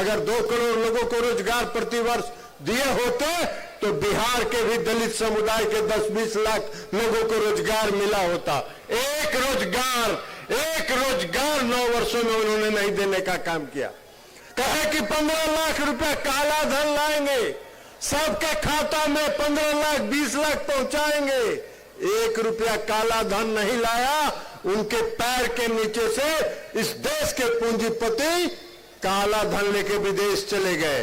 अगर 2 करोड़ लोगों को रोजगार प्रतिवर्ष दिए होते तो बिहार के भी दलित समुदाय के 10-20 लाख लोगों को रोजगार मिला होता। एक रोजगार 9 वर्षों में उन्होंने नहीं देने का काम किया। कहे कि 15 लाख रुपया काला धन लाएंगे, सबके खाता में 15 लाख 20 लाख पहुंचाएंगे। 1 रुपया काला धन नहीं लाया। उनके पैर के नीचे से इस देश के पूंजीपति काला धन लेके विदेश चले गए।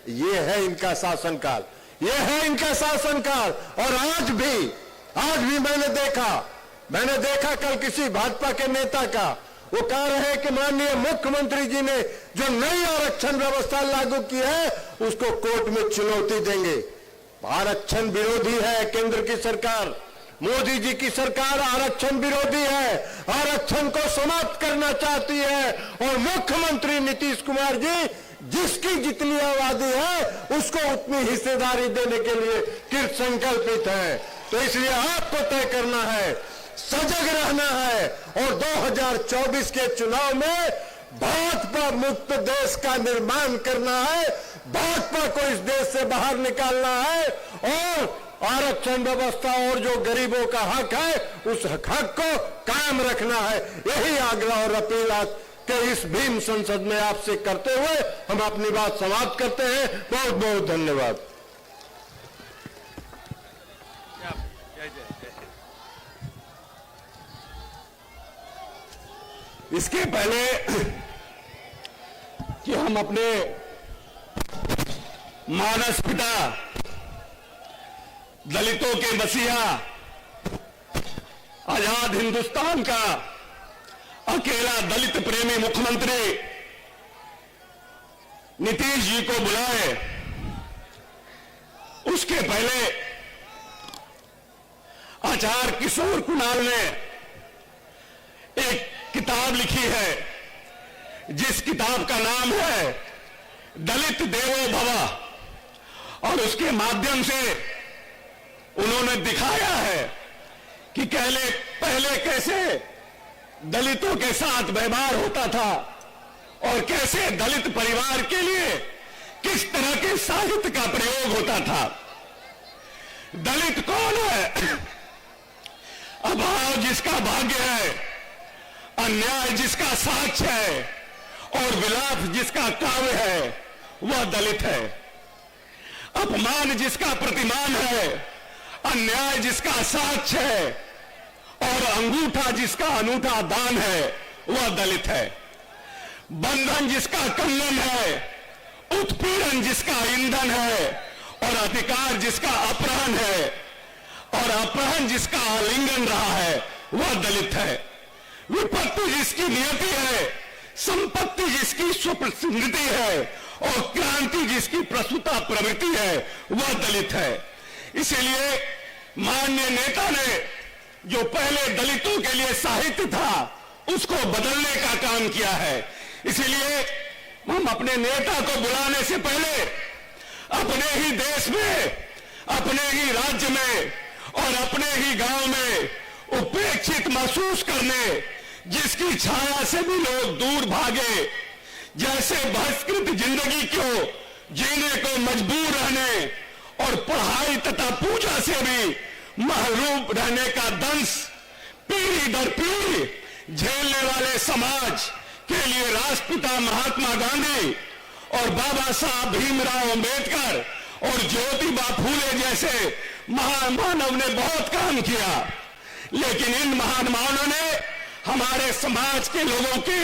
ये है इनका शासनकाल, ये है इनका शासनकाल। और आज भी मैंने देखा कल किसी भाजपा के नेता का, वो कह रहे हैं कि माननीय मुख्यमंत्री जी ने जो नई आरक्षण व्यवस्था लागू की है उसको कोर्ट में चुनौती देंगे। आरक्षण विरोधी है केंद्र की सरकार, मोदी जी की सरकार आरक्षण विरोधी है, आरक्षण को समाप्त करना चाहती है। और मुख्यमंत्री नीतीश कुमार जी जिसकी जितनी आबादी है उसको उतनी हिस्सेदारी देने के लिए कृत संकल्पित है। तो इसलिए आपको तय करना है, सजग रहना है और 2024 के चुनाव में भाजपा मुक्त देश का निर्माण करना है। भाजपा को इस देश से बाहर निकालना है और आरक्षण व्यवस्था और जो गरीबों का हक है उस हक को कायम रखना है। यही आग्रह और अपील आज के इस भीम संसद में आपसे करते हुए हम अपनी बात समाप्त करते हैं। बहुत बहुत धन्यवाद। इसके पहले कि हम अपने मानस पिता दलितों के मसीहा आजाद हिंदुस्तान का अकेला दलित प्रेमी मुख्यमंत्री नीतीश जी को बुलाए, उसके पहले आचार्य किशोर कुणाल ने एक किताब लिखी है जिस किताब का नाम है दलित देवो भव, और उसके माध्यम से उन्होंने दिखाया है कि पहले कैसे दलितों के साथ व्यवहार होता था और कैसे दलित परिवार के लिए किस तरह के साहित्य का प्रयोग होता था। दलित कौन है? अभाव जिसका भाग्य है, अन्याय जिसका साक्ष्य है और विलाप जिसका काव्य है वह दलित है। अपमान जिसका प्रतिमान है, अन्याय जिसका साक्ष्य है और अंगूठा जिसका अनूठा दान है वह दलित है। बंधन जिसका कंगन है, उत्पीड़न जिसका ईंधन है और अधिकार जिसका अपहरण है और अपहरण जिसका आलिंगन रहा है वह दलित है। विपत्ति जिसकी नियति है, संपत्ति जिसकी सुप्रसिद्धि है और क्रांति जिसकी प्रसूता प्रवृत्ति है वह दलित है। इसीलिए माननीय नेता ने जो पहले दलितों के लिए साहित्य था उसको बदलने का काम किया है। इसीलिए हम अपने नेता को बुलाने से पहले अपने ही देश में, अपने ही राज्य में और अपने ही गांव में उपेक्षित महसूस करने, जिसकी छाया से भी लोग दूर भागे, जैसे बहिष्कृत जिंदगी को जीने को मजबूर रहने और पढ़ाई तथा पूजा से भी महरूम रहने का दंश पीढ़ी दर पीढ़ी झेलने वाले समाज के लिए राष्ट्रपिता महात्मा गांधी और बाबा साहब भीमराव अंबेडकर और ज्योतिबा फूले जैसे महान मानव ने बहुत काम किया। लेकिन इन महान मानवों ने हमारे समाज के लोगों के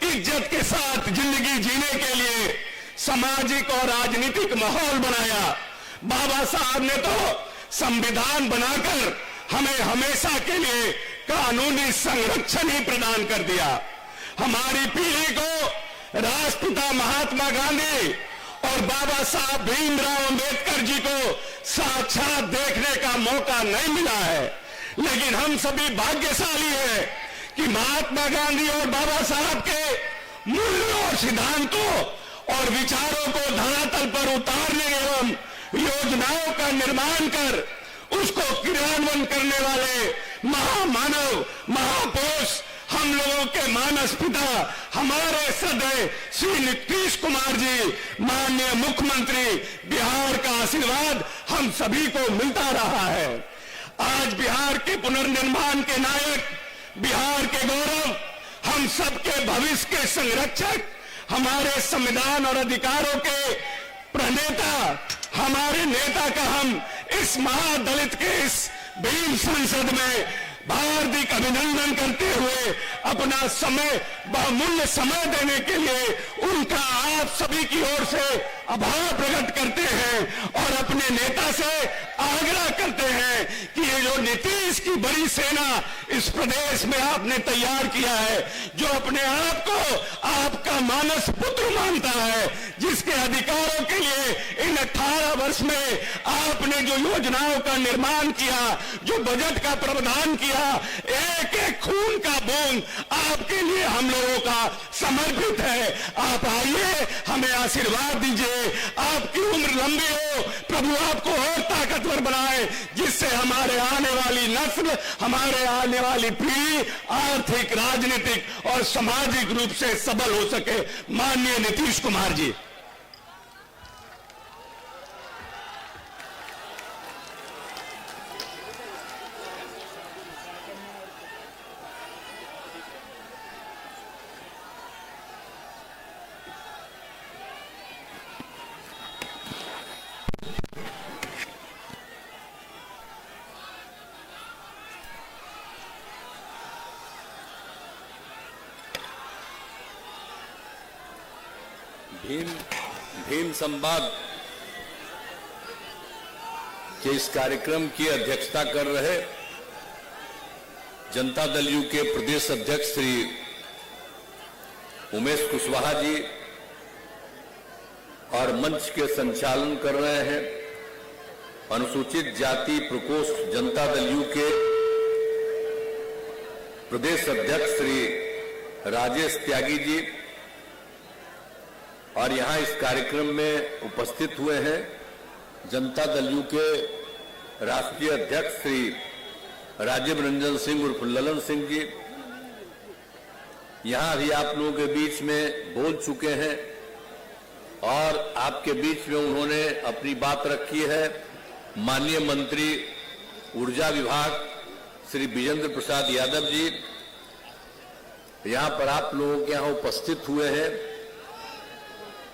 इज्जत के साथ जिंदगी जीने के लिए सामाजिक और राजनीतिक माहौल बनाया। बाबा साहब ने तो संविधान बनाकर हमें हमेशा के लिए कानूनी संरक्षण ही प्रदान कर दिया। हमारी पीढ़ी को राष्ट्रपिता महात्मा गांधी और बाबा साहब भीमराव अंबेडकर जी को साक्षात देखने का मौका नहीं मिला है। लेकिन हम सभी भाग्यशाली हैं कि महात्मा गांधी और बाबा साहब के मूल्यों और सिद्धांतों और विचारों को धरातल पर उतारने एवं योजनाओं का निर्माण कर उसको क्रियान्वयन करने वाले महामानव, महापुरुष, हम लोगों के मानस पिता, हमारे श्रद्धेय श्री नीतीश कुमार जी, माननीय मुख्यमंत्री, बिहार का आशीर्वाद हम सभी को मिलता रहा है। आज बिहार के पुनर्निर्माण के नायक, बिहार के गौरव, हम सबके भविष्य के संरक्षक, हमारे संविधान और अधिकारों के प्रणेता, हमारे नेता का हम इस महादलित के इस भीम संसद में हार्दिक अभिनंदन करते हुए अपना समय, बहुमूल्य समय देने के लिए उनका आप सभी की ओर से आभार प्रकट करते हैं और अपने नेता से आग्रह करते हैं कि ये जो नीतीश की बड़ी सेना इस प्रदेश में आपने तैयार किया है, जो अपने आप को आपका मानस पुत्र मानता है, जिसके अधिकारों के लिए इन 18 वर्ष में आपने जो योजनाओं का निर्माण किया, जो बजट का प्रावधान किया, एक एक खून का बूंद आपके लिए हम लोगों का समर्पित है। आप आइए, हमें आशीर्वाद दीजिए, आपकी उम्र लंबी हो, प्रभु आपको और ताकतवर बनाए, जिससे हमारे आने वाली नस्ल, हमारे आने वाली पीढ़ी आर्थिक, राजनीतिक और सामाजिक रूप से सबल हो सके। माननीय नीतीश कुमार जी। भीम संवाद के इस कार्यक्रम की अध्यक्षता कर रहे जनता दल यू के प्रदेश अध्यक्ष श्री उमेश कुशवाहा जी और मंच के संचालन कर रहे हैं अनुसूचित जाति प्रकोष्ठ जनता दल यू के प्रदेश अध्यक्ष श्री राजेश त्यागी जी और यहां इस कार्यक्रम में उपस्थित हुए हैं जनता दल यू के राष्ट्रीय अध्यक्ष श्री राजीव रंजन सिंह उर्फ ललन सिंह जी, यहां भी आप लोगों के बीच में बोल चुके हैं और आपके बीच में उन्होंने अपनी बात रखी है। माननीय मंत्री ऊर्जा विभाग श्री विजेंद्र प्रसाद यादव जी यहां पर आप लोगों के यहां उपस्थित हुए हैं,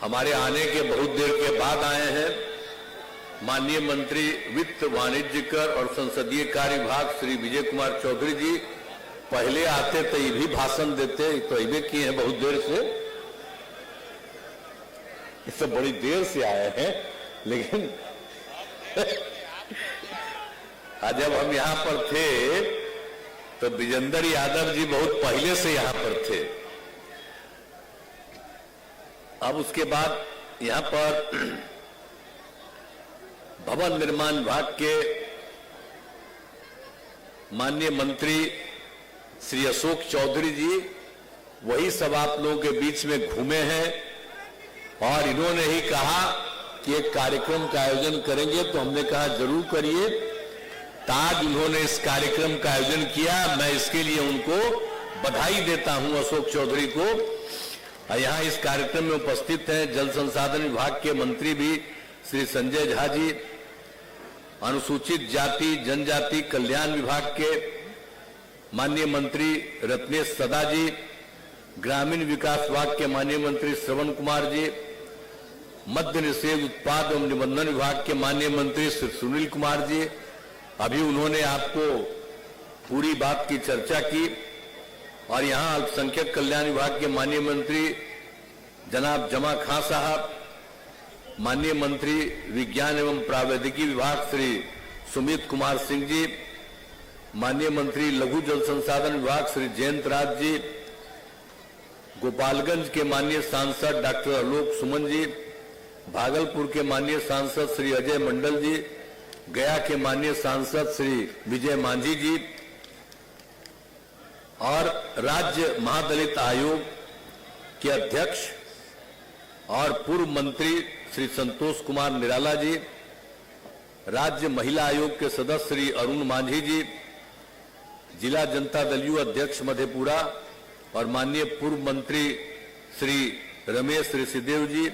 हमारे आने के बहुत देर के बाद आए हैं। माननीय मंत्री वित्त, वाणिज्य कर और संसदीय कार्य विभाग श्री विजय कुमार चौधरी जी पहले आते तो ये भी भाषण देते, तो ये किए हैं बहुत देर से, इससे बड़ी देर से आए हैं, लेकिन आज जब हम यहां पर थे तो विजेंद्र यादव जी बहुत पहले से यहां पर थे। अब उसके बाद यहां पर भवन निर्माण विभाग के माननीय मंत्री श्री अशोक चौधरी जी वही सब आप लोगों के बीच में घूमे हैं और इन्होंने ही कहा कि एक कार्यक्रम का आयोजन करेंगे, तो हमने कहा जरूर करिए। आज उन्होंने इस कार्यक्रम का आयोजन किया, मैं इसके लिए उनको बधाई देता हूं अशोक चौधरी को। यहां इस कार्यक्रम में उपस्थित हैं जल संसाधन विभाग के मंत्री भी श्री संजय झा जी, अनुसूचित जाति जनजाति कल्याण विभाग के माननीय मंत्री रत्नेश सदा जी, ग्रामीण विकास विभाग के माननीय मंत्री श्रवण कुमार जी, मद्य निषेध उत्पाद एवं निबंधन विभाग के माननीय मंत्री श्री सुनील कुमार जी। अभी उन्होंने आपको पूरी बात की चर्चा की। और यहां अल्पसंख्यक कल्याण विभाग के माननीय मंत्री जनाब जमा खां साहब, माननीय मंत्री विज्ञान एवं प्रावैधिकी विभाग श्री सुमित कुमार सिंह जी, माननीय मंत्री लघु जल संसाधन विभाग श्री जयंत राज जी, गोपालगंज के माननीय सांसद डॉक्टर आलोक सुमन जी, भागलपुर के माननीय सांसद श्री अजय मंडल जी, गया के माननीय सांसद श्री विजय मांझी जी और राज्य महादलित आयोग के अध्यक्ष और पूर्व मंत्री श्री संतोष कुमार निराला जी, राज्य महिला आयोग के सदस्य श्री अरुण मांझी जी, जिला जनता दल यू अध्यक्ष मधेपुरा और माननीय पूर्व मंत्री श्री रमेश ऋषिदेव जी,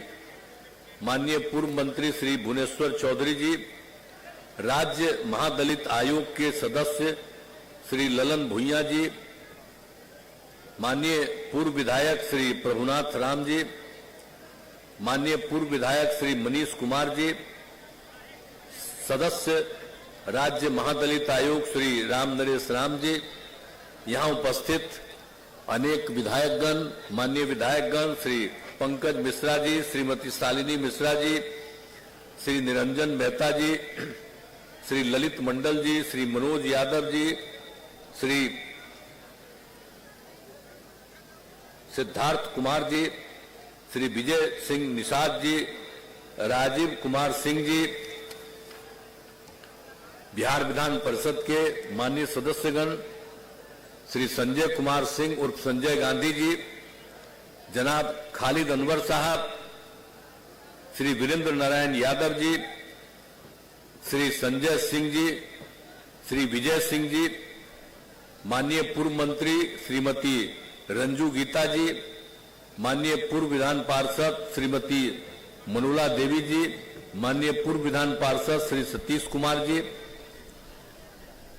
माननीय पूर्व मंत्री श्री भुवनेश्वर चौधरी जी, राज्य महादलित आयोग के सदस्य श्री ललन भुइया जी, माननीय पूर्व विधायक श्री प्रभुनाथ राम जी, माननीय पूर्व विधायक श्री मनीष कुमार जी, सदस्य राज्य महादलित आयोग श्री राम नरेश राम जी, यहाँ उपस्थित अनेक विधायकगण, माननीय विधायकगण श्री पंकज मिश्रा जी, श्रीमती शालिनी मिश्रा जी, श्री निरंजन मेहता जी, श्री ललित मंडल जी, श्री मनोज यादव जी, श्री सिद्धार्थ कुमार जी, श्री विजय सिंह निषाद जी, राजीव कुमार सिंह जी, बिहार विधान परिषद के माननीय सदस्यगण श्री संजय कुमार सिंह उर्फ संजय गांधी जी, जनाब खालिद अनवर साहब, श्री वीरेंद्र नारायण यादव जी, श्री संजय सिंह जी, श्री विजय सिंह जी, माननीय पूर्व मंत्री श्रीमती रंजू गीता जी, माननीय पूर्व विधान पार्षद श्रीमती मनोला देवी जी, माननीय पूर्व विधान पार्षद श्री सतीश कुमार जी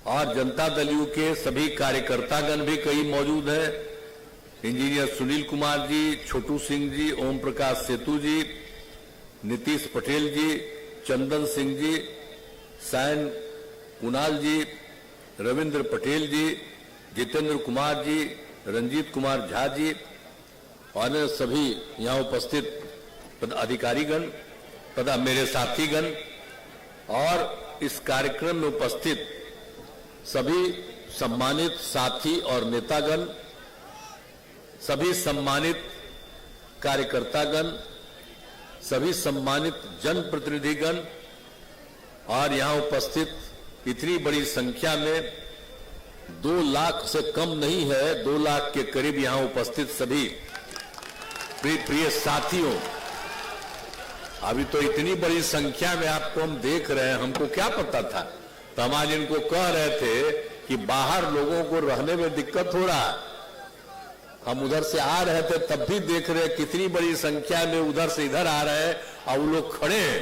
और जनता दल यू के सभी कार्यकर्तागण भी कई मौजूद हैं। इंजीनियर सुनील कुमार जी, छोटू सिंह जी, ओम प्रकाश सेतु जी, नीतीश पटेल जी, चंदन सिंह जी, सायन कुणाल जी, रविंद्र पटेल जी, जितेंद्र कुमार जी, रंजीत कुमार झा जी और सभी यहाँ उपस्थित अधिकारीगण तथा मेरे साथीगण और इस कार्यक्रम में उपस्थित सभी सम्मानित साथी और नेतागण, सभी सम्मानित कार्यकर्तागण, सभी सम्मानित जनप्रतिनिधिगण और यहाँ उपस्थित इतनी बड़ी संख्या में 2 लाख से कम नहीं है, 2 लाख के करीब यहाँ उपस्थित सभी प्रिय साथियों, अभी तो इतनी बड़ी संख्या में आपको हम देख रहे हैं, हमको क्या पता था। तो हम आज इनको कह रहे थे कि बाहर लोगों को रहने में दिक्कत हो रहा है, हम उधर से आ रहे थे तब भी देख रहे कितनी बड़ी संख्या में उधर से इधर आ रहे हैं और वो लोग खड़े हैं।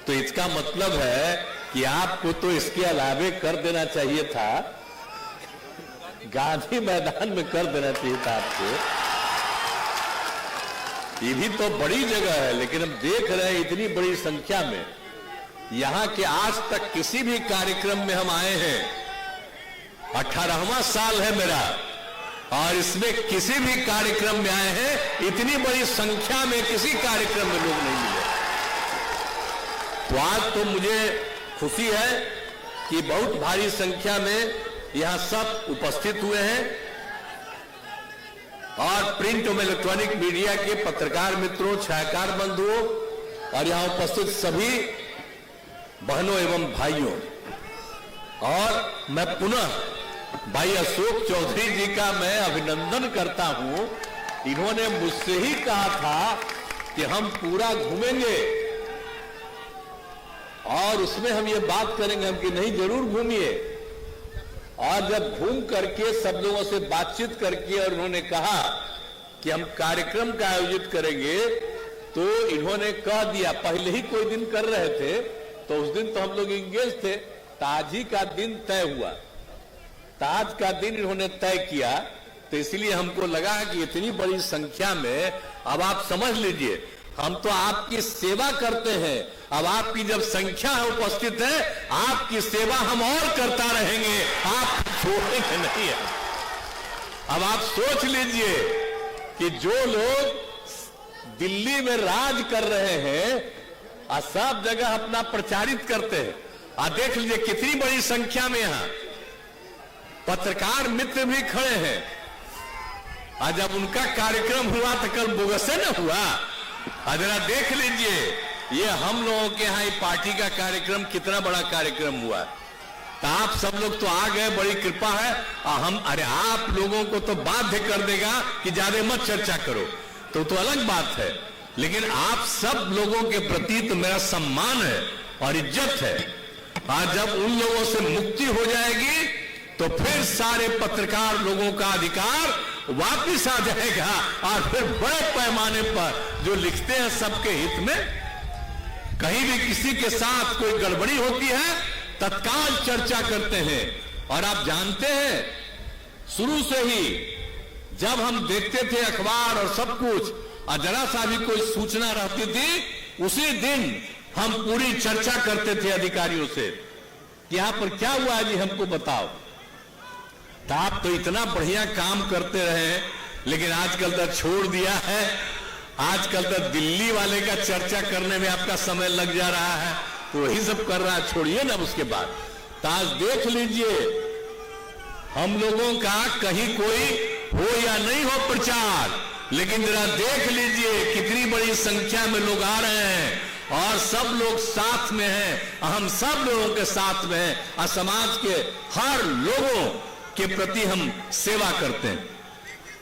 तो इसका मतलब है कि आपको तो इसके अलावे कर देना चाहिए था, गांधी मैदान में कर देना चाहिए था आपको। ये भी तो बड़ी जगह है, लेकिन हम देख रहे हैं इतनी बड़ी संख्या में। यहां के आज तक किसी भी कार्यक्रम में हम आए हैं, 18वां साल है मेरा, और इसमें किसी भी कार्यक्रम में आए हैं इतनी बड़ी संख्या में किसी कार्यक्रम में लोग नहीं मिले। तो आज तो मुझे खुशी है कि बहुत भारी संख्या में यहां सब उपस्थित हुए हैं और प्रिंट और इलेक्ट्रॉनिक मीडिया के पत्रकार मित्रों, छायाकार बंधुओं और यहां उपस्थित सभी बहनों एवं भाइयों, और मैं पुनः भाई अशोक चौधरी जी का मैं अभिनंदन करता हूं। इन्होंने मुझसे ही कहा था कि हम पूरा घूमेंगे और उसमें हम ये बात करेंगे, हम कि नहीं जरूर घूमिए। और जब घूम करके सब लोगों से बातचीत करके और उन्होंने कहा कि हम कार्यक्रम का आयोजित करेंगे, तो इन्होंने कह दिया, पहले ही कोई दिन कर रहे थे तो उस दिन तो हम लोग इंगेज थे, आज ही का दिन तय हुआ, आज का दिन इन्होंने तय किया। तो इसलिए हमको लगा कि इतनी बड़ी संख्या में, अब आप समझ लीजिए, हम तो आपकी सेवा करते हैं, अब आपकी जब संख्या उपस्थित है, आपकी सेवा हम और करता रहेंगे, आप छोड़ेंगे नहीं है। अब आप सोच लीजिए कि जो लोग दिल्ली में राज कर रहे हैं और सब जगह अपना प्रचारित करते हैं, और देख लीजिए कितनी बड़ी संख्या में यहां पत्रकार मित्र भी खड़े हैं, और जब उनका कार्यक्रम हुआ तो कल बोगसे न हुआ। जरा देख लीजिए, ये हम लोगों के यहाँ पार्टी का कार्यक्रम कितना बड़ा कार्यक्रम हुआ। तो आप सब लोग तो आ गए, बड़ी कृपा है। और हम, अरे आप लोगों को तो बाध्य कर देगा कि ज्यादा मत चर्चा करो, तो अलग बात है, लेकिन आप सब लोगों के प्रति तो मेरा सम्मान है और इज्जत है। आज जब उन लोगों से मुक्ति हो जाएगी तो फिर सारे पत्रकार लोगों का अधिकार वापिस आ जाएगा और फिर बड़े पैमाने पर जो लिखते हैं सबके हित में, कहीं भी किसी के साथ कोई गड़बड़ी होती है तत्काल चर्चा करते हैं। और आप जानते हैं शुरू से ही जब हम देखते थे अखबार और सब कुछ और जरा सा भी कोई सूचना रहती थी उसी दिन हम पूरी चर्चा करते थे अधिकारियों से कि यहां पर क्या हुआ है जी, हमको बताओ। तो आप तो इतना बढ़िया काम करते रहे, लेकिन आजकल तो छोड़ दिया है। आजकल तो दिल्ली वाले का चर्चा करने में आपका समय लग जा रहा है, तो वही सब कर रहा है। छोड़िए ना उसके बाद। तो आज देख लीजिए हम लोगों का कहीं कोई हो या नहीं हो प्रचार, लेकिन जरा देख लीजिए कितनी बड़ी संख्या में लोग आ रहे हैं और सब लोग साथ में हैं। हम सब लोगों के साथ में हैं और समाज के हर लोगों के प्रति हम सेवा करते हैं।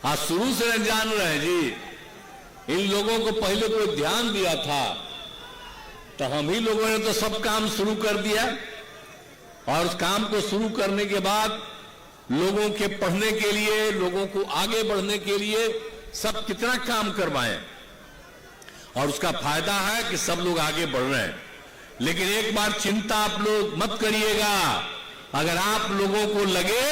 आज शुरू से जान रहे हैं जी, इन लोगों को पहले कोई ध्यान दिया था तो हम ही लोगों ने तो सब काम शुरू कर दिया। और उस काम को शुरू करने के बाद लोगों के पढ़ने के लिए, लोगों को आगे बढ़ने के लिए सब कितना काम करवाएं और उसका फायदा है कि सब लोग आगे बढ़ रहे हैं। लेकिन एक बार चिंता आप लोग मत करिएगा, अगर आप लोगों को लगे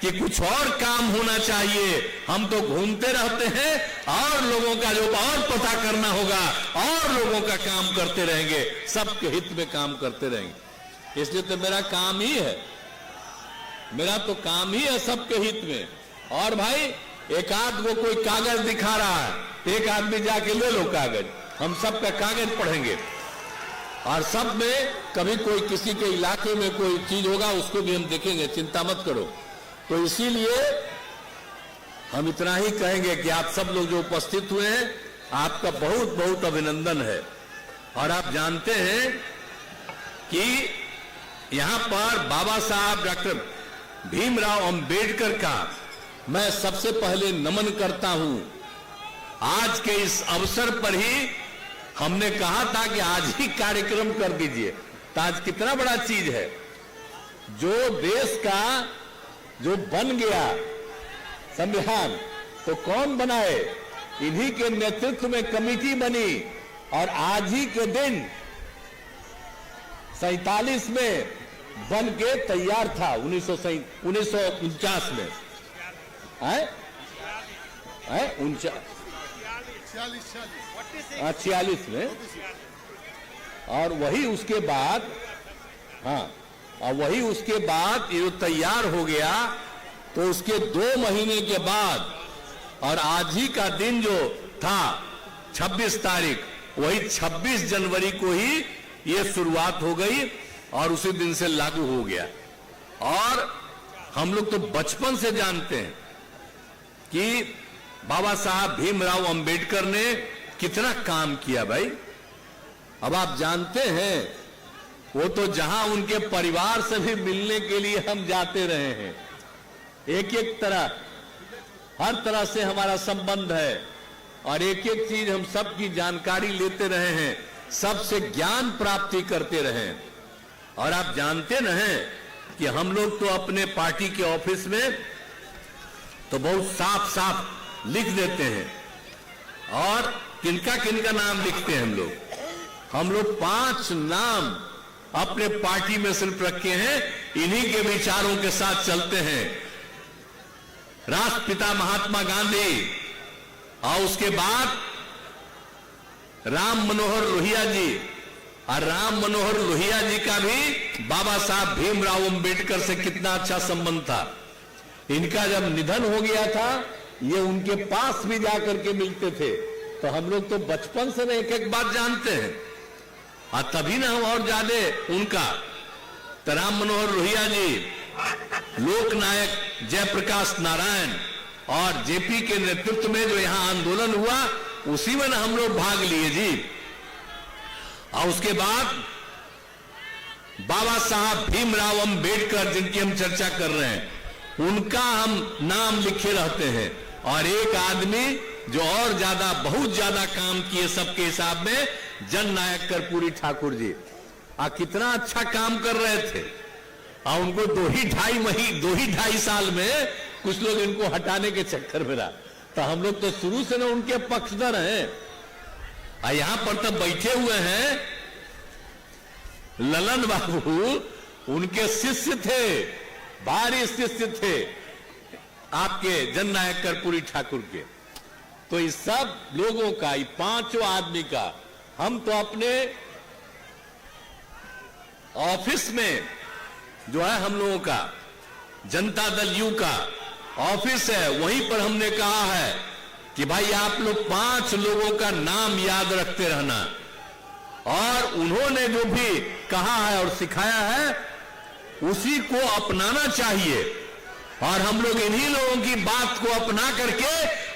कि कुछ और काम होना चाहिए, हम तो घूमते रहते हैं और लोगों का जो और पता करना होगा और लोगों का काम करते रहेंगे, सबके हित में काम करते रहेंगे। इसलिए तो मेरा काम ही है, मेरा तो काम ही है सबके हित में। और भाई एक आध को कोई कागज दिखा रहा है, एक आदमी जाके ले लो कागज, हम सबका कागज पढ़ेंगे और सब में कभी कोई किसी के इलाके में कोई चीज होगा उसको भी हम देखेंगे, चिंता मत करो। तो इसीलिए हम इतना ही कहेंगे कि आप सब लोग जो उपस्थित हुए हैं आपका बहुत बहुत अभिनंदन है। और आप जानते हैं कि यहां पर बाबा साहब डॉक्टर भीमराव अंबेडकर का मैं सबसे पहले नमन करता हूं। आज के इस अवसर पर ही हमने कहा था कि आज ही कार्यक्रम कर दीजिए, तो आज कितना बड़ा चीज है। जो देश का जो बन गया संविधान, तो कौन बनाए, इन्हीं के नेतृत्व में कमेटी बनी और आज ही के दिन 47 में बन के तैयार था। 1949 में है 46 में, और वही उसके बाद, हाँ, और वही उसके बाद ये तैयार हो गया तो उसके 2 महीने के बाद और आज ही का दिन जो था 26 तारीख, वही 26 जनवरी को ही ये शुरुआत हो गई और उसी दिन से लागू हो गया। और हम लोग तो बचपन से जानते हैं कि बाबा साहब भीमराव अंबेडकर ने कितना काम किया भाई। अब आप जानते हैं वो तो जहां उनके परिवार से भी मिलने के लिए हम जाते रहे हैं, एक एक तरह हर तरह से हमारा संबंध है और एक एक चीज हम सबकी जानकारी लेते रहे हैं, सबसे ज्ञान प्राप्ति करते रहे हैं। और आप जानते न हैं कि हम लोग तो अपने पार्टी के ऑफिस में तो बहुत साफ साफ लिख देते हैं, और किनका किनका नाम लिखते हैं हम लोग 5 नाम अपने पार्टी में सिर्फ रखे हैं, इन्हीं के विचारों के साथ चलते हैं। राष्ट्रपिता महात्मा गांधी, और उसके बाद राम मनोहर लोहिया जी, और राम मनोहर लोहिया जी का भी बाबा साहब भीमराव अंबेडकर से कितना अच्छा संबंध था। इनका जब निधन हो गया था ये उनके पास भी जाकर के मिलते थे, तो हम लोग तो बचपन से एक एक बात जानते हैं और तभी ना हम और ज्यादा उनका। तो राम मनोहर लोहिया जी, लोकनायक जयप्रकाश नारायण और जेपी के नेतृत्व में जो यहां आंदोलन हुआ उसी में ना हम लोग भाग लिए जी। और उसके बाद बाबा साहब भीमराव अंबेडकर जिनकी हम चर्चा कर रहे हैं, उनका हम नाम लिखे रहते हैं। और एक आदमी जो और ज्यादा बहुत ज्यादा काम किए सबके हिसाब में, जननायक कर्पूरी ठाकुर जी। कितना अच्छा काम कर रहे थे, और उनको दो ही ढाई साल में कुछ लोग इनको हटाने के चक्कर में रहा। तो हम लोग तो शुरू से ना उनके पक्षधर हैं। यहां पर तो बैठे हुए हैं ललन बाबू, उनके शिष्य थे, भारी शिष्य थे आपके जननायक कर्पूरी ठाकुर के। तो इस सब लोगों का, ये पांचों आदमी का, हम तो अपने ऑफिस में जो है हम लोगों का जनता दल यू का ऑफिस है, वहीं पर हमने कहा है कि भाई आप लोग 5 लोगों का नाम याद रखते रहना, और उन्होंने जो भी कहा है और सिखाया है उसी को अपनाना चाहिए। और हम लोग इन्हीं लोगों की बात को अपना करके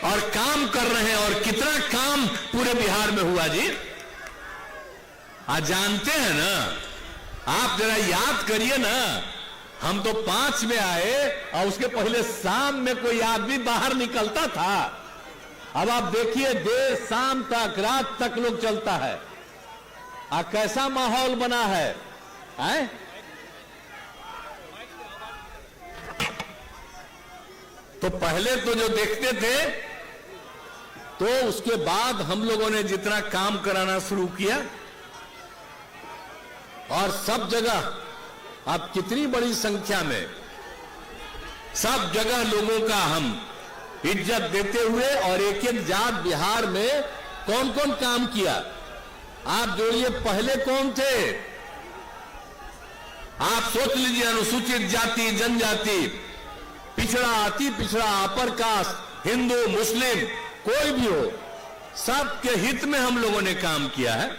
और काम कर रहे हैं। और कितना काम पूरे बिहार में हुआ जी, आज जानते हैं ना, आप जरा याद करिए ना, हम तो 5 में आए और उसके पहले शाम में कोई आदमी बाहर निकलता था। अब आप देखिए देर शाम तक, रात तक लोग चलता है। कैसा माहौल बना है, तो पहले तो जो देखते थे, तो उसके बाद हम लोगों ने जितना काम कराना शुरू किया, और सब जगह अब कितनी बड़ी संख्या में सब जगह लोगों का हम इज्जत देते हुए, और एक एक जात बिहार में कौन कौन काम किया आप जोड़िए। पहले कौन थे, आप सोच लीजिए, अनुसूचित जाति, जनजाति, पिछड़ा, अति पिछड़ा, अपर कास्ट, हिंदू, मुस्लिम, कोई भी हो, सबके हित में हम लोगों ने काम किया है,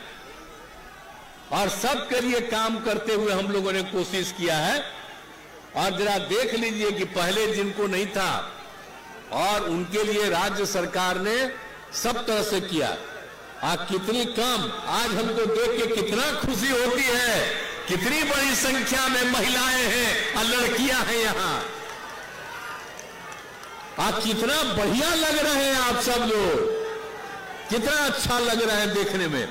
और सबके लिए काम करते हुए हम लोगों ने कोशिश किया है। और जरा देख लीजिए कि पहले जिनको नहीं था, और उनके लिए राज्य सरकार ने सब तरह से किया। कितनी कम, आज हमको देख के कितना खुशी होती है, कितनी बड़ी संख्या में महिलाएं हैं और लड़कियां हैं यहां। कितना बढ़िया लग रहे हैं आप सब लोग, कितना अच्छा लग रहा है देखने में।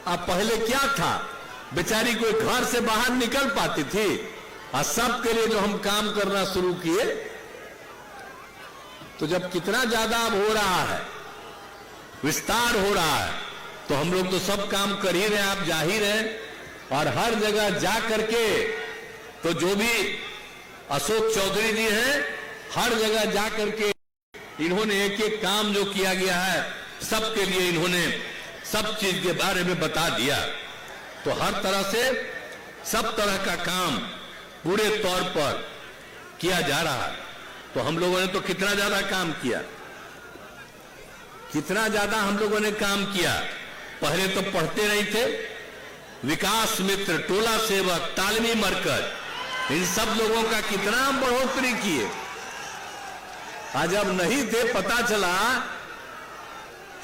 पहले क्या था, बेचारी कोई घर से बाहर निकल पाती थी, और सबके लिए जो हम काम करना शुरू किए, तो जब कितना ज्यादा अब हो रहा है, विस्तार हो रहा है, तो हम लोग तो सब काम कर ही रहे हैं, आप जा ही रहे हैं। और हर जगह जा करके, तो जो भी अशोक चौधरी जी हैं, हर जगह जा करके इन्होंने एक एक काम जो किया गया है, सबके लिए इन्होंने सब चीज के बारे में बता दिया। तो हर तरह से सब तरह का काम पूरे तौर पर किया जा रहा है। तो हम लोगों ने तो कितना ज्यादा काम किया, कितना ज्यादा हम लोगों ने काम किया। पहले तो पढ़ते नहीं थे, विकास मित्र, टोला सेवक, तालीमी मरकज, इन सब लोगों का कितना बढ़ोतरी किए। आज अब नहीं थे, पता चला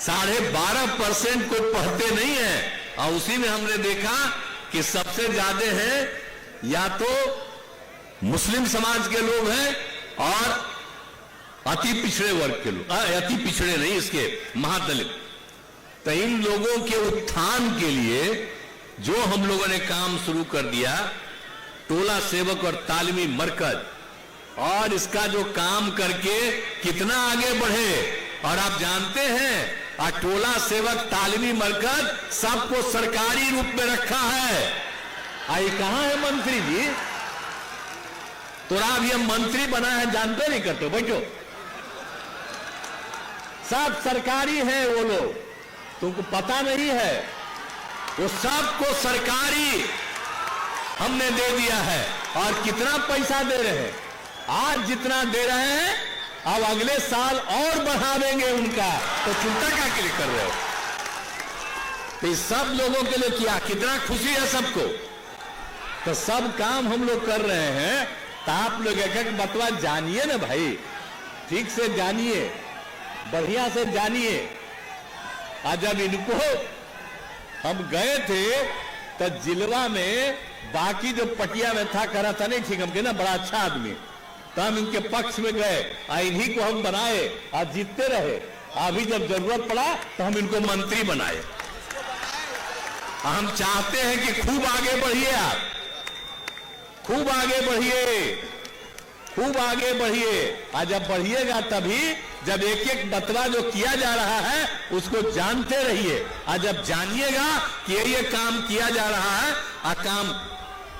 12.5% कोई पढ़ते नहीं है, और उसी में हमने देखा कि सबसे ज्यादा हैं या तो मुस्लिम समाज के लोग हैं, और अति पिछड़े वर्ग के लोग, अति पिछड़े नहीं, इसके महादलित। तो इन लोगों के उत्थान के लिए जो हम लोगों ने काम शुरू कर दिया, टोला सेवक और तालीमी मरकज, और इसका जो काम करके कितना आगे बढ़े। और आप जानते हैं, टोला सेवक, तालीमी मरकज सबको सरकारी रूप में रखा है। आई कहां है मंत्री जी, तो आप ये मंत्री बना है, जानते नहीं करते, बैठो, सब सरकारी है वो लोग, तुमको पता नहीं है, वो सबको सरकारी हमने दे दिया है। और कितना पैसा दे रहे हैं, आज जितना दे रहे हैं, अब अगले साल और बढ़ा देंगे उनका, तो चिंता क्या के लिए कर रहे हो। तो इस सब लोगों के लिए किया, कितना खुशी है सबको। तो सब काम हम लोग कर रहे हैं, तो आप लोग एक एक बतवा जानिए ना भाई, ठीक से जानिए, बढ़िया से जानिए। आज जब इनको हम गए थे, तो जिलवा में बाकी जो पटिया में था, कह रहा था नहीं ठीक, हम कहना बड़ा अच्छा आदमी, तो हम इनके पक्ष में गए, इन्हीं को हम बनाए, आज जीतते रहे। अभी जब जरूरत पड़ा तो हम इनको मंत्री बनाए। हम चाहते हैं कि खूब आगे बढ़िए, आप खूब आगे बढ़िए, खूब आगे बढ़िए। और जब बढ़िएगा तभी जब एक एक बतवा जो किया जा रहा है उसको जानते रहिए, और जब जानिएगा कि ये काम किया जा रहा है और काम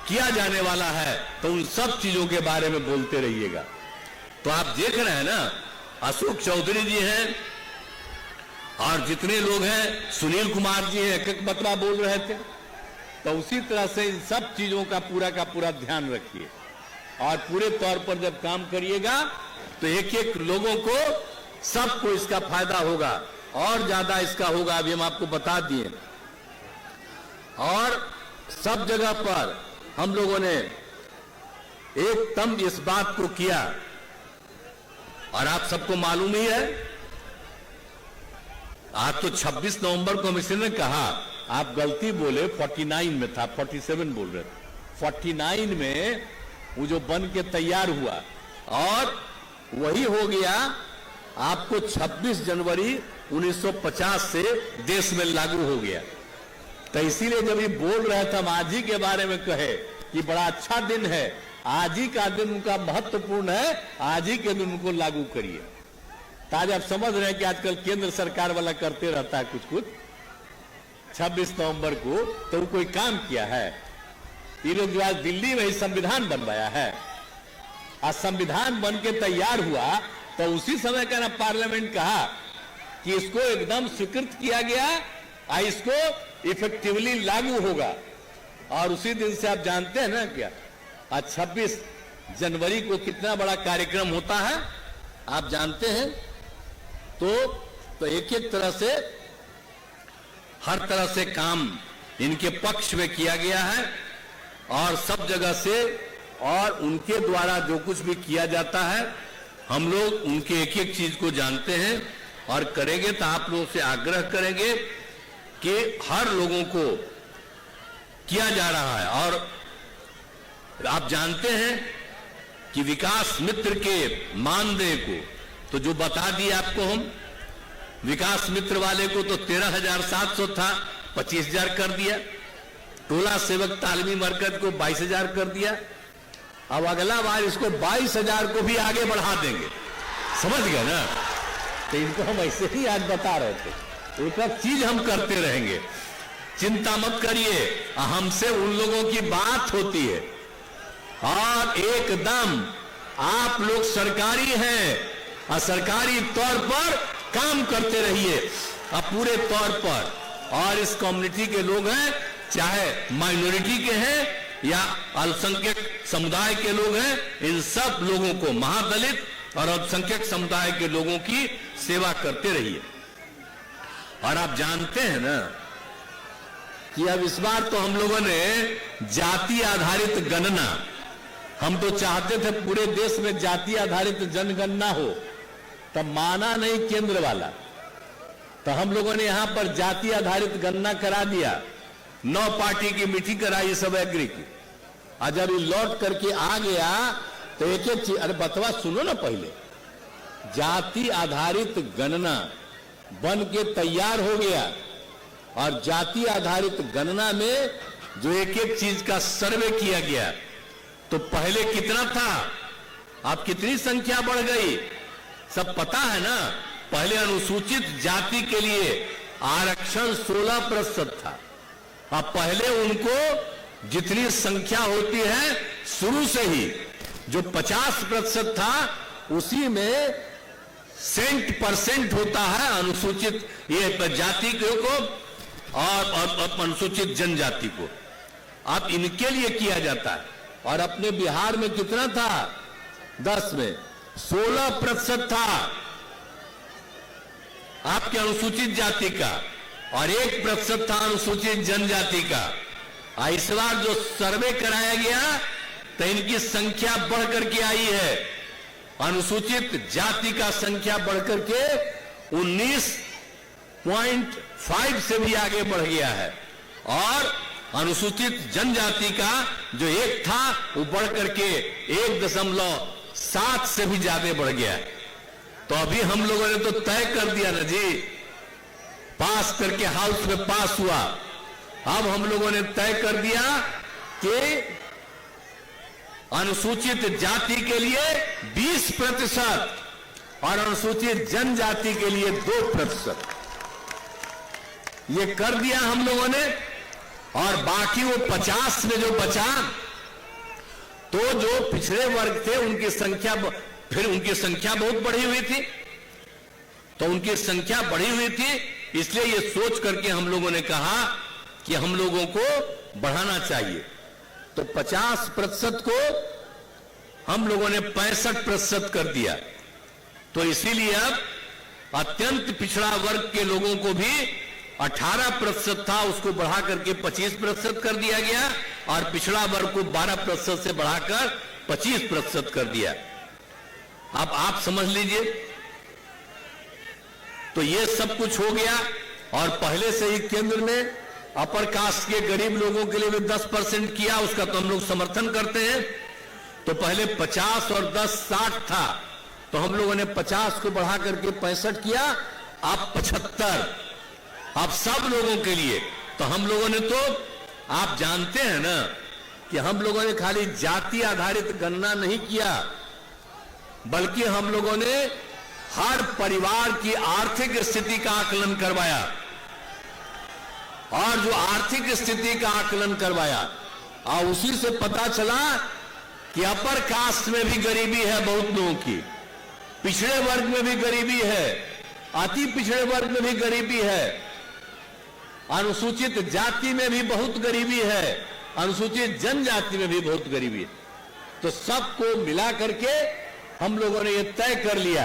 किया जाने वाला है तो उन सब चीजों के बारे में बोलते रहिएगा। तो आप देख रहे हैं ना, अशोक चौधरी जी हैं और जितने लोग हैं, सुनील कुमार जी हैं, एक एक बतवा बोल रहे थे। तो उसी तरह से इन सब चीजों का पूरा ध्यान रखिए और पूरे तौर पर जब काम करिएगा तो एक एक लोगों को, सबको इसका फायदा होगा और ज्यादा इसका होगा। अभी हम आपको बता दिए। और सब जगह पर हम लोगों ने एकदम इस बात को किया और आप सबको मालूम ही है, आज तो 26 नवंबर को मिनिस्टर ने कहा, आप गलती बोले, 49 में था, 47 बोल रहे थे। 49 में वो जो बन के तैयार हुआ और वही हो गया आपको 26 जनवरी 1950 से देश में लागू हो गया। तो इसीलिए जब ये बोल रहे थे, हम आज ही के बारे में कहे कि बड़ा अच्छा दिन है, आज ही का दिन उनका महत्वपूर्ण है, आज ही के दिन उनको लागू करिए। आज आप समझ रहे हैं कि आजकल केंद्र सरकार वाला करते रहता है कुछ 26 नवंबर को तो वो कोई काम किया है। ये लोग जो आज दिल्ली में ही संविधान बनवाया है, आज संविधान बन के तैयार हुआ तो उसी समय का ना पार्लियामेंट कहा कि इसको एकदम स्वीकृत किया गया और इसको इफेक्टिवली लागू होगा। और उसी दिन से आप जानते हैं ना क्या, आज 26 जनवरी को कितना बड़ा कार्यक्रम होता है आप जानते हैं। तो एक एक तरह से, हर तरह से काम इनके पक्ष में किया गया है और सब जगह से, और उनके द्वारा जो कुछ भी किया जाता है हम लोग उनके एक एक चीज को जानते हैं और करेंगे। तो आप लोगों से आग्रह करेंगे कि हर लोगों को किया जा रहा है। और आप जानते हैं कि विकास मित्र के मानदेय को तो जो बता दिए आपको, हम विकास मित्र वाले को तो 13,700 था, 25,000 कर दिया। टोला सेवक तालीमी मरकज को 22,000 कर दिया। अब अगला बार इसको 22,000 को भी आगे बढ़ा देंगे, समझ गए ना। तो इनको हम ऐसे ही आज बता रहे थे, एक एक चीज हम करते रहेंगे, चिंता मत करिए। हमसे उन लोगों की बात होती है और एकदम आप लोग सरकारी हैं और सरकारी तौर पर काम करते रहिए और पूरे तौर पर। और इस कम्युनिटी के लोग हैं, चाहे माइनॉरिटी के हैं या अल्पसंख्यक समुदाय के लोग हैं, इन सब लोगों को, महादलित और अल्पसंख्यक समुदाय के लोगों की सेवा करते रहिए। और आप जानते हैं ना कि अब इस बार तो हम लोगों ने जाति आधारित गणना, हम तो चाहते थे पूरे देश में जाति आधारित जनगणना हो, तब माना नहीं केंद्र वाला, तो हम लोगों ने यहां पर जाति आधारित गणना करा दिया। 9 पार्टी की मीटिंग कराई, सब एग्री की। और जब ये लौट करके आ गया तो एक एक चीज, अरे बतवा सुनो ना, पहले जाति आधारित गणना बन के तैयार हो गया और जाति आधारित गणना में जो एक एक चीज का सर्वे किया गया, तो पहले कितना था, अब कितनी संख्या बढ़ गई, सब पता है ना। पहले अनुसूचित जाति के लिए आरक्षण 16% था। अब पहले उनको जितनी संख्या होती है शुरू से ही, जो 50% था उसी में 100% होता है अनुसूचित ये जाति को और अनुसूचित जनजाति को। अब इनके लिए किया जाता है। और अपने बिहार में कितना था, 10 में 16% था आपके अनुसूचित जाति का और 1% था अनुसूचित जनजाति का। इस बार जो सर्वे कराया गया तो इनकी संख्या बढ़कर के आई है, अनुसूचित जाति का संख्या बढ़कर के 19.5 से भी आगे बढ़ गया है और अनुसूचित जनजाति का जो 1 था वो बढ़कर के 1.7 से भी ज्यादा बढ़ गया है। तो अभी हम लोगों ने तो तय कर दिया ना जी, पास करके हाउस में पास हुआ अब हम लोगों ने तय कर दिया कि अनुसूचित जाति के लिए 20% और अनुसूचित जनजाति के लिए 2%, ये कर दिया हम लोगों ने। और बाकी वो 50 में जो बचा, तो जो पिछड़े वर्ग थे उनकी संख्या, फिर उनकी संख्या बहुत बढ़ी हुई थी, तो उनकी संख्या बढ़ी हुई थी, इसलिए ये सोच करके हम लोगों ने कहा कि हम लोगों को बढ़ाना चाहिए। तो 50% को हम लोगों ने 65% कर दिया। तो इसीलिए अब अत्यंत पिछड़ा वर्ग के लोगों को भी 18% था, उसको बढ़ा करके 25% कर दिया गया, और पिछड़ा वर्ग को 12% से बढ़ाकर 25% कर दिया। अब आप समझ लीजिए, तो ये सब कुछ हो गया। और पहले से ही केंद्र ने अपर कास्ट के गरीब लोगों के लिए भी 10% किया, उसका तो हम लोग समर्थन करते हैं। तो पहले 50 और 10 60 था, तो हम लोगों ने 50 को बढ़ा करके 65 किया, अब 75, अब सब लोगों के लिए। तो हम लोगों ने, तो आप जानते हैं ना कि हम लोगों ने खाली जाति आधारित गणना नहीं किया, बल्कि हम लोगों ने हर परिवार की आर्थिक स्थिति का आकलन करवाया। और जो आर्थिक स्थिति का आकलन करवाया, और उसी से पता चला कि अपर कास्ट में भी गरीबी है बहुत लोगों की, पिछड़े वर्ग में भी गरीबी है, अति पिछड़े वर्ग में भी गरीबी है, अनुसूचित जाति में भी बहुत गरीबी है, अनुसूचित जनजाति में भी बहुत गरीबी है। तो सबको मिला करके हम लोगों ने यह तय कर लिया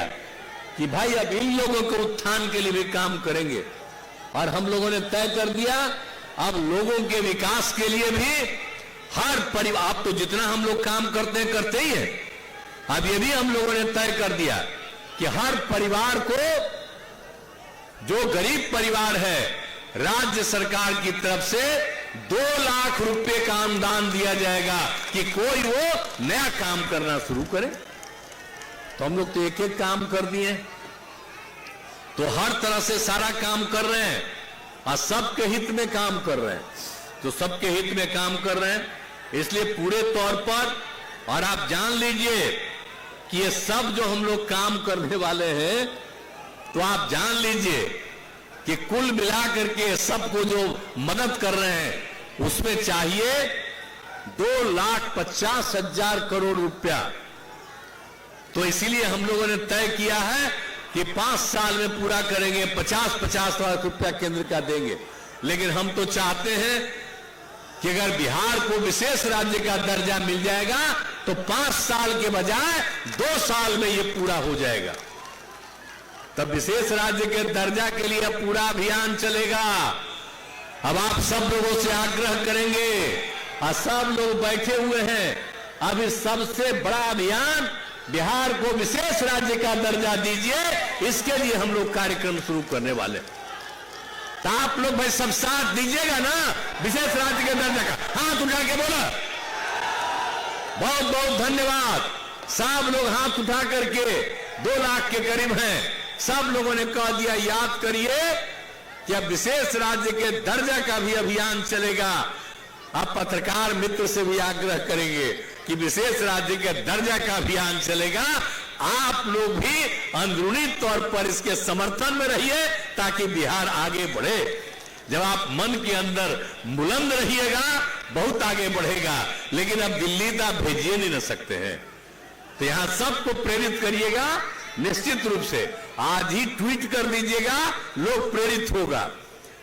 कि भाई अब इन लोगों के उत्थान के लिए भी काम करेंगे। और हम लोगों ने तय कर दिया अब लोगों के विकास के लिए भी हर परिवार, आप तो जितना हम लोग काम करते हैं करते ही हैं, अब ये भी हम लोगों ने तय कर दिया कि हर परिवार को, जो गरीब परिवार है, राज्य सरकार की तरफ से 2 लाख रुपए का अनुदान दिया जाएगा कि कोई वो नया काम करना शुरू करे। तो हम लोग तो एक एक काम कर दिए, तो हर तरह से सारा काम कर रहे हैं और सबके हित में काम कर रहे हैं। तो सबके हित में काम कर रहे हैं, इसलिए पूरे तौर पर, और आप जान लीजिए कि ये सब जो हम लोग काम करने वाले हैं, तो आप जान लीजिए कि कुल मिलाकर के सबको जो मदद कर रहे हैं उसमें चाहिए 2,50,000 करोड़ रुपया। तो इसीलिए हम लोगों ने तय किया है कि 5 साल में पूरा करेंगे, 50-50 लाख रुपया केंद्र का देंगे। लेकिन हम तो चाहते हैं कि अगर बिहार को विशेष राज्य का दर्जा मिल जाएगा तो 5 साल के बजाय 2 साल में यह पूरा हो जाएगा। तब विशेष राज्य के दर्जा के लिए पूरा अभियान चलेगा। अब आप सब लोगों से आग्रह करेंगे, और सब लोग बैठे हुए हैं, अब इस सबसे बड़ा अभियान बिहार को विशेष राज्य का दर्जा दीजिए, इसके लिए हम लोग कार्यक्रम शुरू करने वाले। तो आप लोग भाई सब साथ दीजिएगा ना विशेष राज्य के दर्जा का? हाथ उठा के बोला, बहुत बहुत धन्यवाद। सब लोग हाथ उठा करके 2 लाख के करीब हैं, सब लोगों ने कह दिया। याद करिए कि अब विशेष राज्य के दर्जा का भी अभियान चलेगा। अब पत्रकार मित्र से भी आग्रह करेंगे कि विशेष राज्य के दर्जा का अभियान चलेगा। आप लोग भी अंदरूनी तौर पर इसके समर्थन में रहिए ताकि बिहार आगे बढ़े। जब आप मन के अंदर बुलंद रहिएगा बहुत आगे बढ़ेगा। लेकिन अब दिल्ली तो आप भेजिए नहीं न सकते हैं, तो यहां सबको प्रेरित करिएगा। निश्चित रूप से आज ही ट्वीट कर दीजिएगा, लोग प्रेरित होगा।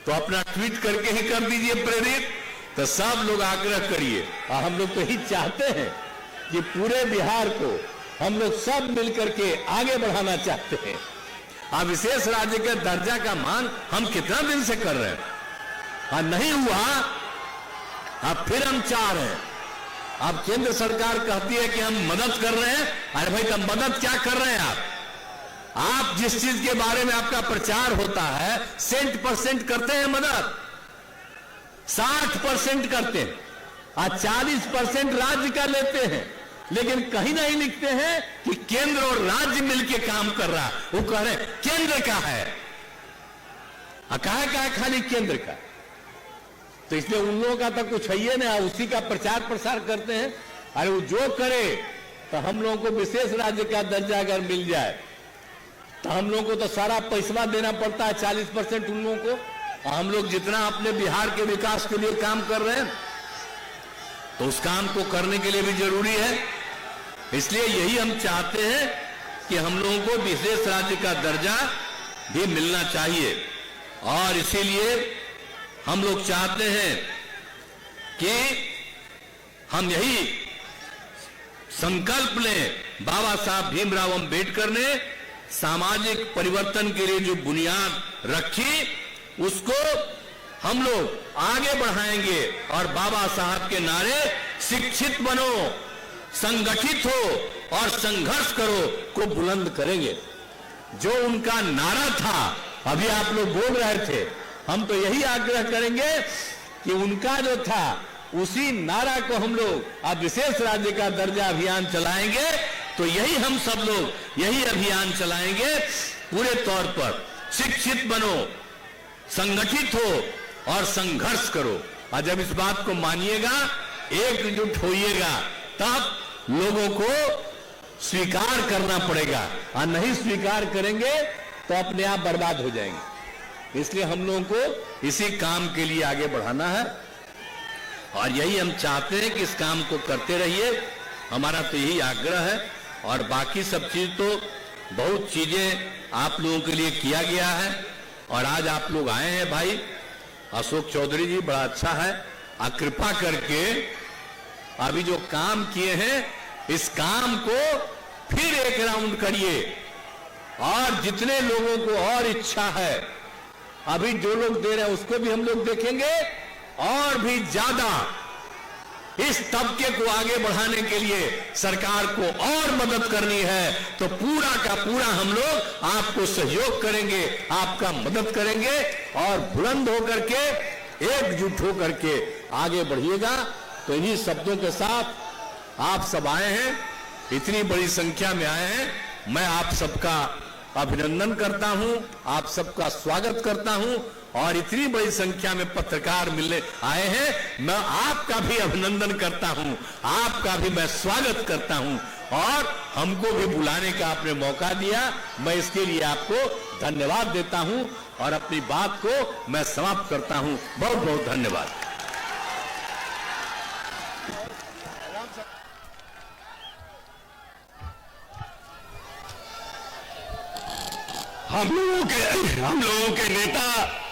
तो अपना ट्वीट करके ही कर दीजिए प्रेरित। तो सब लोग आग्रह करिए, और हम लोग तो ही चाहते हैं कि पूरे बिहार को हम लोग सब मिलकर के आगे बढ़ाना चाहते हैं। अब विशेष राज्य के दर्जा का मांग हम कितना दिन से कर रहे हैं, और नहीं हुआ। अब फिर हम चाह रहे हैं। अब केंद्र सरकार कहती है कि हम मदद कर रहे हैं। अरे भाई, तब मदद क्या कर रहे हैं आप जिस चीज के बारे में आपका प्रचार होता है 100% करते हैं मदद, 60% करते हैं, और 40% राज्य का लेते हैं। लेकिन कहीं नहीं लिखते हैं कि केंद्र और राज्य मिलकर काम कर रहा। वो कह रहे हैं केंद्र का है, कहा खाली केंद्र का। तो इसलिए उन लोगों का तो कुछ है ही ना, उसी का प्रचार प्रसार करते हैं। अरे वो जो करे, तो हम लोगों को विशेष राज्य का दर्जा अगर मिल जाए तो हम लोगों को तो सारा पैसा देना पड़ता है, 40% उन लोगों को। और हम लोग जितना अपने बिहार के विकास के लिए काम कर रहे हैं, तो उस काम को करने के लिए भी जरूरी है। इसलिए यही हम चाहते हैं कि हम लोगों को विशेष राज्य का दर्जा भी मिलना चाहिए। और इसीलिए हम लोग चाहते हैं कि हम यही संकल्प लें, बाबा साहब भीमराव अंबेडकर ने सामाजिक परिवर्तन के लिए जो बुनियाद रखी, उसको हम लोग आगे बढ़ाएंगे और बाबा साहब के नारे शिक्षित बनो, संगठित हो और संघर्ष करो को बुलंद करेंगे। जो उनका नारा था, अभी आप लोग बोल रहे थे, हम तो यही आग्रह करेंगे कि उनका जो था उसी नारा को हम लोग अब विशेष राज्य का दर्जा अभियान चलाएंगे। तो यही हम सब लोग यही अभियान चलाएंगे पूरे तौर पर। शिक्षित बनो, संगठित हो और संघर्ष करो। और जब इस बात को मानिएगा, एकजुट होइएगा, तब लोगों को स्वीकार करना पड़ेगा। और नहीं स्वीकार करेंगे तो अपने आप बर्बाद हो जाएंगे। इसलिए हम लोगों को इसी काम के लिए आगे बढ़ाना है और यही हम चाहते हैं कि इस काम को करते रहिए। हमारा तो यही आग्रह है। और बाकी सब चीज तो बहुत चीजें आप लोगों के लिए किया गया है। और आज आप लोग आए हैं भाई, अशोक चौधरी जी, बड़ा अच्छा है। आप कृपा करके अभी जो काम किए हैं, इस काम को फिर एक राउंड करिए। और जितने लोगों को और इच्छा है, अभी जो लोग दे रहे हैं उसको भी हम लोग देखेंगे। और भी ज्यादा इस तबके को आगे बढ़ाने के लिए सरकार को और मदद करनी है, तो पूरा का पूरा हम लोग आपको सहयोग करेंगे, आपका मदद करेंगे। और बुलंद होकर के, एकजुट होकर के आगे बढ़िएगा। तो इन्हीं शब्दों के साथ आप सब आए हैं, इतनी बड़ी संख्या में आए हैं, मैं आप सबका अभिनंदन करता हूं, आप सबका स्वागत करता हूं। और इतनी बड़ी संख्या में पत्रकार मिलने आए हैं, मैं आपका भी अभिनंदन करता हूं, आपका भी मैं स्वागत करता हूं। और हमको भी बुलाने का आपने मौका दिया, मैं इसके लिए आपको धन्यवाद देता हूं और अपनी बात को मैं समाप्त करता हूं। बहुत बहुत धन्यवाद। हम लोगों के नेता